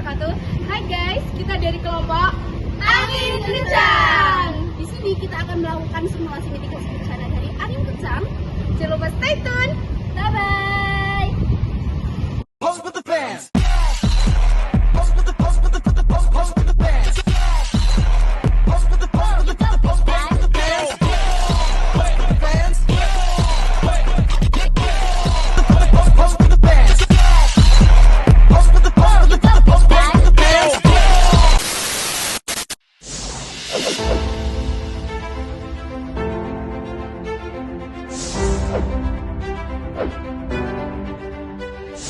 wabarakatuh. Hai guys, kita dari kelompok Angin Kencang. Di sini kita akan melakukan simulasi mitigasi bencana dari angin kencang. Jangan lupa stay tune. Bye bye. Pose with the fans. Pose with the pose with the pose with the pose pose with the fans. Pose with the pose with the pose pose pose with the fans. Pose with the fans. Pose pose with the fans. Pose with the pose with the pose pose with the fans.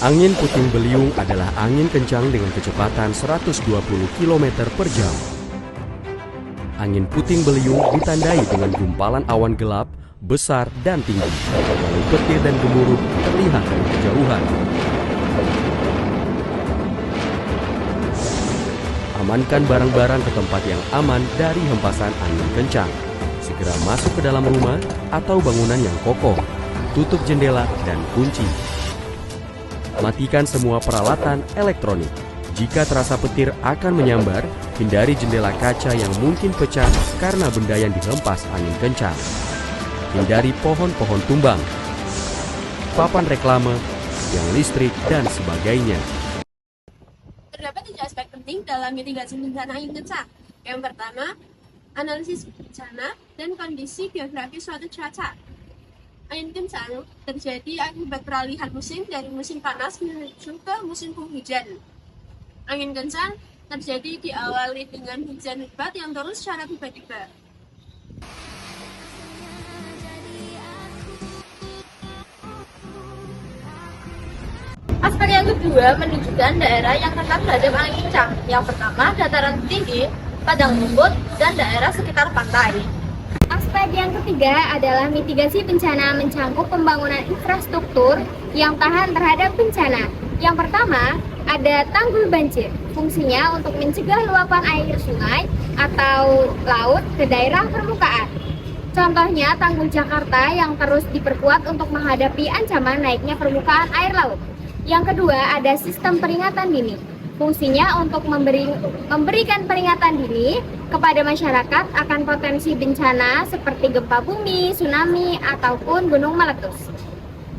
Angin puting beliung adalah angin kencang dengan kecepatan 120 km per jam. Angin puting beliung ditandai dengan gumpalan awan gelap, besar dan tinggi, lalu petir dan gemuruh terlihat dari kejauhan. Amankan barang-barang ke tempat yang aman dari hempasan angin kencang. Segera masuk ke dalam rumah atau bangunan yang kokoh. Tutup jendela dan kunci. Matikan semua peralatan elektronik. Jika terasa petir akan menyambar, hindari jendela kaca yang mungkin pecah karena benda yang dihempas angin kencang. Hindari pohon-pohon tumbang, papan reklame, tiang listrik, dan sebagainya. Terdapat 3 aspek penting dalam mitigasi bencana angin kencang. Yang pertama, analisis bencana dan kondisi geografis suatu cuaca. Angin kencang terjadi akibat peralihan musim dari musim panas menuju ke musim penghujan. Angin kencang terjadi diawali dengan hujan lebat yang turun secara tiba-tiba. Aspek yang kedua menunjukkan daerah yang rentan terhadap angin kencang. Yang pertama, dataran tinggi, padang rumput, dan daerah sekitar pantai. Aspek yang ketiga adalah mitigasi bencana mencangkup pembangunan infrastruktur yang tahan terhadap bencana. Yang pertama, ada tanggul banjir. Fungsinya untuk mencegah luapan air sungai atau laut ke daerah permukaan. Contohnya tanggul Jakarta yang terus diperkuat untuk menghadapi ancaman naiknya permukaan air laut. Yang kedua, ada sistem peringatan dini. Fungsinya untuk memberikan peringatan dini kepada masyarakat akan potensi bencana seperti gempa bumi, tsunami, ataupun gunung meletus.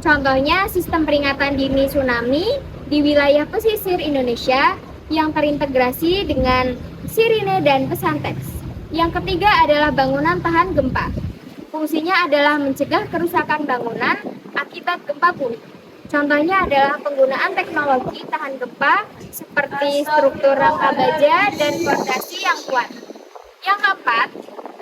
Contohnya sistem peringatan dini tsunami di wilayah pesisir Indonesia yang terintegrasi dengan sirine dan pesan teks. Yang ketiga adalah bangunan tahan gempa. Fungsinya adalah mencegah kerusakan bangunan akibat gempa bumi. Contohnya adalah penggunaan teknologi tahan gempa seperti struktur rangka baja dan fondasi yang kuat. Yang keempat,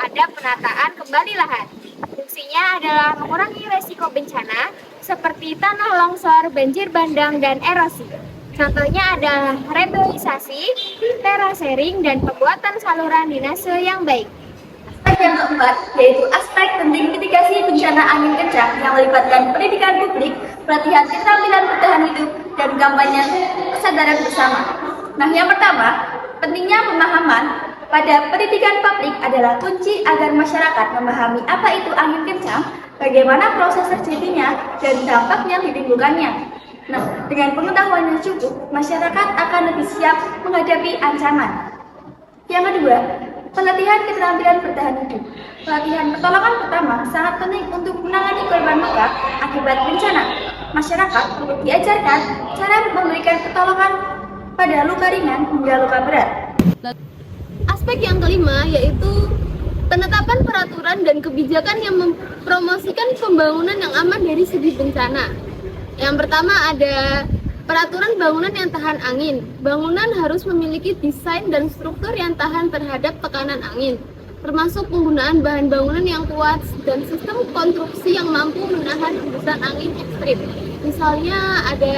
ada penataan kembali lahan. Fungsinya adalah mengurangi resiko bencana seperti tanah longsor, banjir bandang, dan erosi. Contohnya adalah reboisasi, terasering, dan pembuatan saluran drainase yang baik. Aspek yang keempat yaitu aspek penting mitigasi bencana angin kencang yang melibatkan pendidikan publik, pelatihan keterampilan bertahan hidup, dan kampanye kesadaran bersama. Nah, yang pertama, pentingnya pemahaman pada pendidikan publik adalah kunci agar masyarakat memahami apa itu angin kencang, bagaimana proses terjadinya, dan dampak yang ditimbulkannya. Nah, dengan pengetahuan yang cukup, masyarakat akan lebih siap menghadapi ancaman. Yang kedua, pelatihan keterampilan bertahan hidup. Pelatihan pertolongan pertama sangat penting untuk menangani korban luka akibat bencana. Masyarakat perlu diajarkan cara memberikan pertolongan pada luka ringan hingga luka berat. Aspek yang kelima yaitu penetapan peraturan dan kebijakan yang mempromosikan pembangunan yang aman dari segi bencana. Yang pertama ada peraturan bangunan yang tahan angin. Bangunan harus memiliki desain dan struktur yang tahan terhadap tekanan angin, termasuk penggunaan bahan bangunan yang kuat dan sistem konstruksi yang mampu menahan hembusan angin ekstrim. Misalnya ada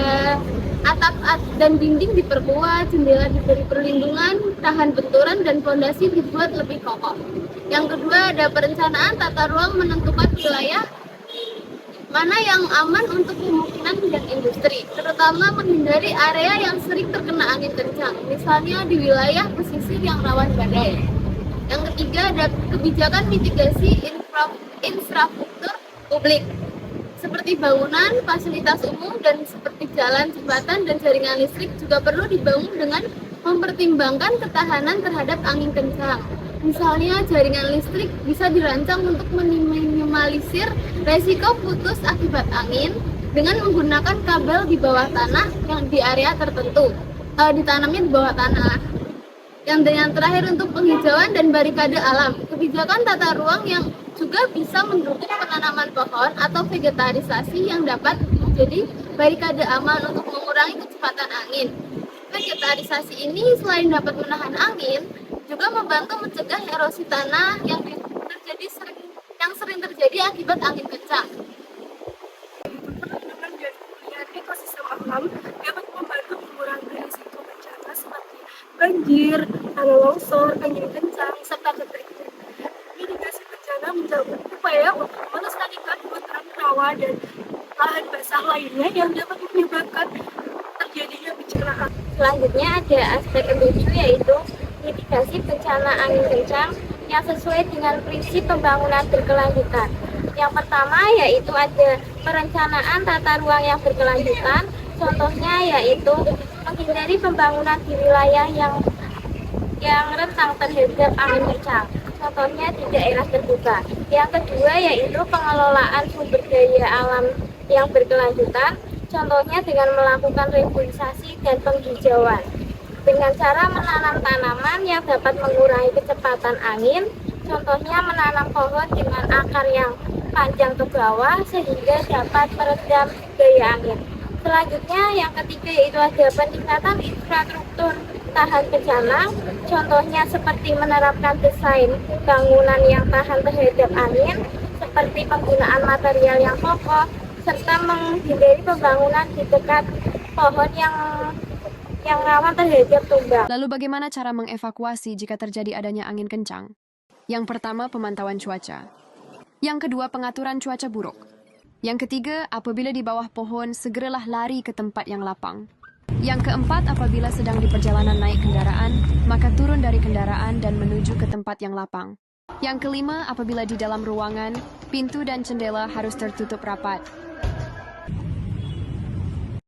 atap dan dinding diperkuat, jendela diberi perlindungan, tahan benturan, dan fondasi dibuat lebih kokoh. Yang kedua ada perencanaan tata ruang, menentukan wilayah mana yang aman untuk pemukiman dan industri, terutama menghindari area yang sering terkena angin kencang, misalnya di wilayah pesisir yang rawan badai. Yang ketiga ada kebijakan mitigasi infrastruktur publik. seperti bangunan, fasilitas umum, dan seperti jalan, jembatan, dan jaringan listrik juga perlu dibangun dengan mempertimbangkan ketahanan terhadap angin kencang. Misalnya, jaringan listrik bisa dirancang untuk meminimalisir resiko putus akibat angin dengan menggunakan kabel di bawah tanah yang di area tertentu, ditanamnya di bawah tanah. Yang terakhir untuk penghijauan dan barikade alam, kebijakan tata ruang yang juga bisa mendukung penanaman pohon atau vegetarisasi yang dapat menjadi barikade aman untuk mengurangi kecepatan angin. Vegetarisasi ini selain dapat menahan angin, juga membantu mencegah erosi tanah yang sering terjadi akibat angin kencang. Penanaman dan pemulihan ekosistem alam dapat membantu mengurangi risiko bencana seperti banjir, tanah longsor, angin kencang, serta kekeringan. Mitigasi bencana menjadi upaya untuk melestarikan hutan, rawa, dan lahan basah lainnya yang dapat menyebabkan terjadinya bencana alam. Selanjutnya ada aspek ketujuh, yaitu mitigasi bencana angin kencang yang sesuai dengan prinsip pembangunan berkelanjutan. Yang pertama yaitu ada perencanaan tata ruang yang berkelanjutan. Contohnya yaitu menghindari pembangunan di wilayah yang rentan terhadap angin kencang. Contohnya di daerah terbuka. Yang kedua yaitu pengelolaan sumber daya alam yang berkelanjutan. Contohnya dengan melakukan reboisasi dan penghijauan. Dengan cara menanam tanaman yang dapat mengurangi kecepatan angin. Contohnya menanam pohon dengan akar yang panjang ke bawah sehingga dapat meredam gaya angin. Selanjutnya yang ketiga yaitu ada peningkatan infrastruktur tahan bencana. Contohnya seperti menerapkan desain bangunan yang tahan terhadap angin, seperti penggunaan material yang kokoh, serta menghindari pembangunan di dekat pohon yang rawan terhadap tumbang. Lalu bagaimana cara mengevakuasi jika terjadi adanya angin kencang? Yang pertama, pemantauan cuaca. Yang kedua, pengaturan cuaca buruk. Yang ketiga, apabila di bawah pohon, segeralah lari ke tempat yang lapang. Yang keempat, apabila sedang di perjalanan naik kendaraan, maka turun dari kendaraan dan menuju ke tempat yang lapang. Yang kelima, apabila di dalam ruangan, pintu dan jendela harus tertutup rapat.